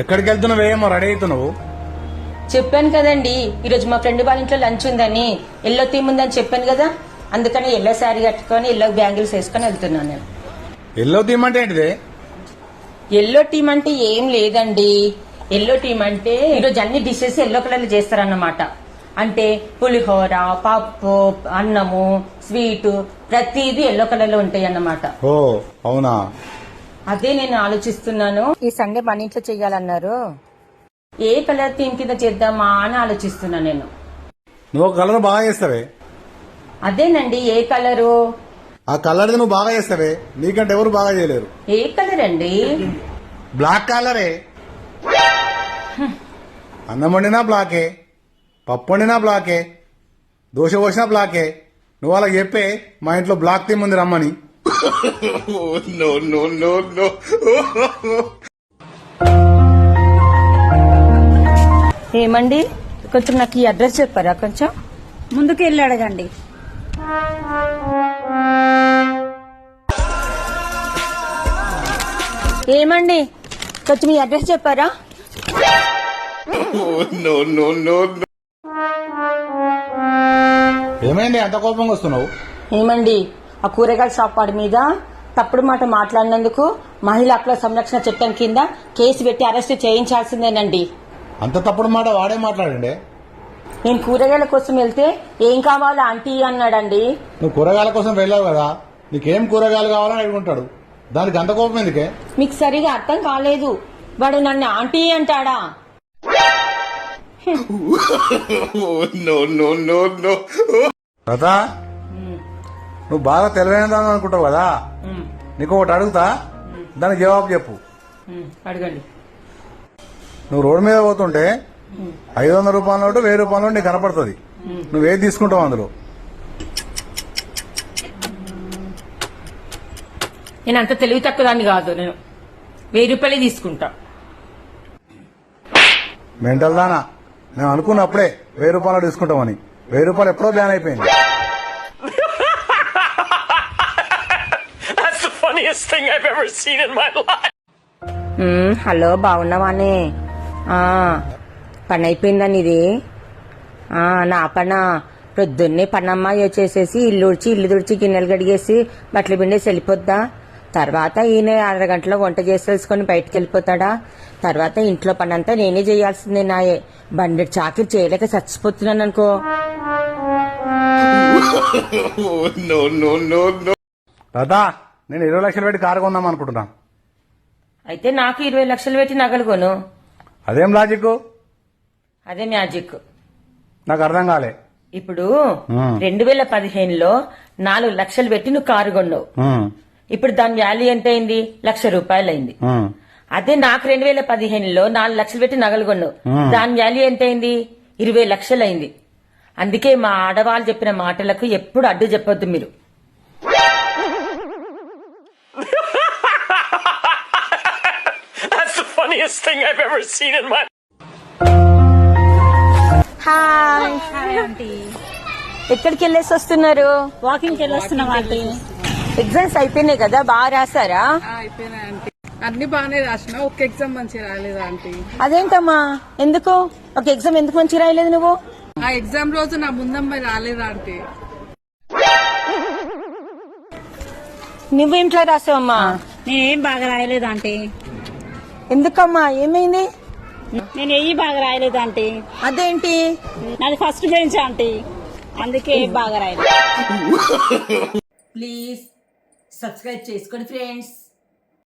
ఎక్కడికి వెళ్తున్నావు? ఏమో రెడీ అవుతున్నావు? చెప్పాను కదండి, ఈరోజు మా ఫ్రెండ్ వాళ్ళ ఇంట్లో లంచ్ ఉందని, ఎల్లో థీమ్ ఉందని చెప్పాను కదా, అందుకని ఎల్లో శారీ కట్టుకొని ఎల్లో బ్యాంగిల్స్ వేసుకొని వెళ్తున్నాను నేను. ఎల్లో థీమ్ అంటే ఏంటిది? ఎల్లో టీమ్ అంటే ఏం లేదండి. ఎల్లో టీమ్ అంటే ఈరోజు అన్ని డిషెస్ ఎల్లో కలర్ లో చేస్తారన్నమాట. అంటే పులిహోర, పప్పు, అన్నము, స్వీట్ ప్రతిదీ ఎల్లో కలర్ లో ఉంటాయి అన్నమాట. ఓ అవునా? అదే నేను ఆలోచిస్తున్నాను. ఈ సండే మన ఇంట్లో చెయ్యాలన్నారు, ఏ కలర్ థీమ్ కింద చేద్దామా అని ఆలోచిస్తున్నా నేను. నువ్వు ఒక కలర్ బాగా చేస్తావే. అదేనండి, ఏ కలరు? ఆ కలర్ నువ్వు బాగా చేస్తావే, నీకంటే ఎవరు బాగా చేయలేరు. ఏ కలర్ అండి? బ్లాక్ కలరే. అన్నం వండినా బ్లాకే, పప్పు వండినా బ్లాకే, దోశ పోసినా బ్లాకే. నువ్వు అలా చెప్పే మా ఇంట్లో బ్లాక్ థీమ్ ఉంది రమ్మని. ఏమండి, కొంచెం నాకు ఈ అడ్రస్ చెప్పారా? కొంచెం ముందుకు వెళ్ళి అడగండి. ఏమండి, కొంచెం ఈ అడ్రస్ చెప్పారా? ఏమైంది అంత కోపంగా వస్తున్నావు? ఏమండి, ఆ కూరగాయల షాప్ వాడి మీద తప్పుడు మాట మాట్లాడినందుకు మహిళా హక్కుల సంరక్షణ చట్టం కింద కేసు పెట్టి అరెస్ట్ చేయించాల్సిందేనండి. అంత తప్పుడు మాట వాడే మాట్లాడండి. నేను కూరగాయల కోసం వెళ్తే ఏం కావాలో ఆంటీ అన్నాడండి. నువ్వు కూరగాయల కోసం వెళ్ళావు కదా, నీకేం కూరగాయలు కావాలని అడుగుంటాడు. దానికి అంత కోపం ఎందుకే? మీకు సరిగా అర్థం కాలేదు. వాడు నన్ను ఆంటీ అంటాడా? లతా, నువ్వు బాగా తెలివైనదాన్ని అనుకుంటావు కదా, నీకు ఒకటి అడుగుతా, దానికి జవాబు చెప్పు. అడగండి. నువ్వు రోడ్డు మీద పోతుంటే 500 రూపాయల నోటు 1000 రూపాయల నోటు నీకు కనపడుతుంది. నువ్వేది తీసుకుంటావు అందులో? నేను అంత తెలివి తక్కువ దాన్ని కాదు. నేను 1000 రూపాయలే తీసుకుంటా. మెంటల్ దానా, నేను అనుకున్నప్పుడే 1000 రూపాయలు తీసుకుంటామని. 1000 రూపాయలు ఎప్పుడో బ్యాన్ అయిపోయింది. హలో, బాగున్నావానే? పని అయిపోయిందని ఇది? నా పన ప్రొద్దున్నే పనమ్మ చేసేసి ఇల్లు ఉడిచి ఇల్లు తుడిచి గిన్నెలు గడిగేసి బట్టలు పిండేసి వెళ్ళిపోద్దా. తర్వాత ఈయన 1/2 గంటలో వంట చేసేసుకొని బయటకు వెళ్ళిపోతాడా. తర్వాత ఇంట్లో పని అంతా నేనే చేయాల్సిందే. నాయే బండెడ్ చాకిరి చేయలేక చచ్చిపోతున్నాను అనుకో. లతా, నేను 20 లక్షలు పెట్టి కారు కొందాం అనుకుంటున్నా. అయితే నాకు 20 లక్షలు పెట్టి నగలు కొను. అదేం లాజిక్? అదే మ్యాజిక్. నాకు అర్థం కాలే. ఇప్పుడు 2015లో 4 లక్షలు పెట్టి నువ్వు కారు కొన్నావు. ఇప్పుడు దాని వాల్యూ ఎంత అయింది? 1,00,000 రూపాయలు అయింది. అదే నాకు 2015లో 4 లక్షలు పెట్టి నగలు కొన్నావు, దాని వాల్యూ ఎంత అయింది? 20 లక్షలు అయింది. అందుకే మా ఆడవాళ్ళు చెప్పిన మాటలకు ఎప్పుడు అడ్డు చెప్పొద్దు మీరు. హాయ్ ఆంటీ, ఎక్కడికి వెళ్ళేసి వస్తున్నారు? Walking వెళ్ళొస్తున్నాం aunty. ఎగ్జామ్స్ అయిపోయినాయి కదా, బాగా రాసారా? అయిపోయినాయి ఆంటీ, అన్ని బాగానే రాసిన, ఒక ఎగ్జామ్ మంచిగా రాలేదు ఆంటీ. అదేంటమ్మా, ఎందుకు ఒక ఎగ్జామ్ ఎందుకు మంచిగా రాయలేదు నువ్వు? ఆ ఎగ్జామ్ రోజు నా ముందమ్మాయి రాలేదు ఆంటీ. నువ్వేంట్లో రాసావమ్మా? నేనేం బాగా రాయలేదు ఆంటీ. ఎందుకమ్మా, ఏమైంది? నేను ఏవి బాగా రాయలేదు ఆంటీ. అదేంటి? నాది ఫస్ట్ బెంచ్ ఆంటీ, అందుకే బాగా రాయలేదు. ప్లీజ్ సబ్స్క్రైబ్ చేసుకోండి ఫ్రెండ్స్.